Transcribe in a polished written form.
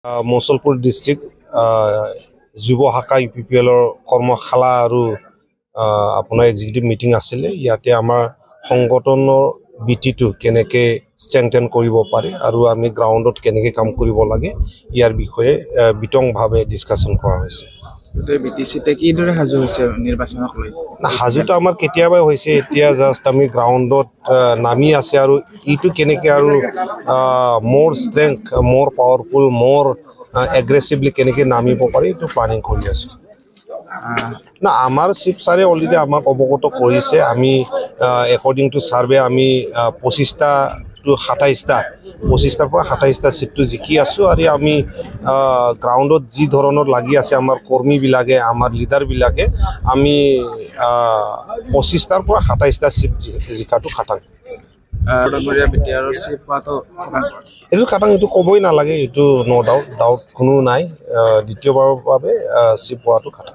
মৌচলপুৰ district যুৱ শাখা UPPLৰ কৰ্মশালা আৰু আপোনাৰ এক্সিকিউটিভ মিটিং আছিলে। ইয়াতে আমাৰ সংগঠনৰ বিটিটো কেনেকৈ ষ্ট্ৰেংথেন কৰিব পাৰে আৰু আমি গ্ৰাউণ্ডত কেনেকৈ কাম কৰিব লাগে ইয়াৰ বিষয়ে বিতংভাৱে ডিছকাশ্যন কৰা হৈছে। BTCতে কিদৰে সাজু হৈছে নিৰ্বাচনক লৈ? সাজুটো আমাৰ কেতিয়াবাই হৈছে, এতিয়া জাষ্ট আমি গ্ৰাউণ্ডত নামি আছে আৰু এইটো কেনেকৈ আৰু মোৰ ষ্ট্ৰেংথ, মোৰ পাৱাৰফুল, মোৰ এগ্ৰেছিভলি কেনেকৈ নামিব পাৰি এইটো প্লানিং কৰি আছোঁ। না আমাৰ চিফ ছাৰে অলৰেডি আমাক অৱগত কৰিছে। আমি একৰ্ডিং টু ছাৰ্ভে আমি 25টা টু 27টাৰ পৰা 27টা চিটটো জিকি আছোঁ আৰু আমি গ্ৰাউণ্ডত যি ধৰণৰ লাগি আছে আমাৰ কৰ্মীবিলাকে, আমাৰ লিডাৰবিলাকে আমি 25টাৰ পৰা 27টা চিট জিকাটো খাটাং। এইটো খাটাং, এইটো ক'বই নালাগে, এইটো ন' ডাউট কোনো নাই। দ্বিতীয়বাৰৰ বাবে চিট পোৱাটো খাটাং।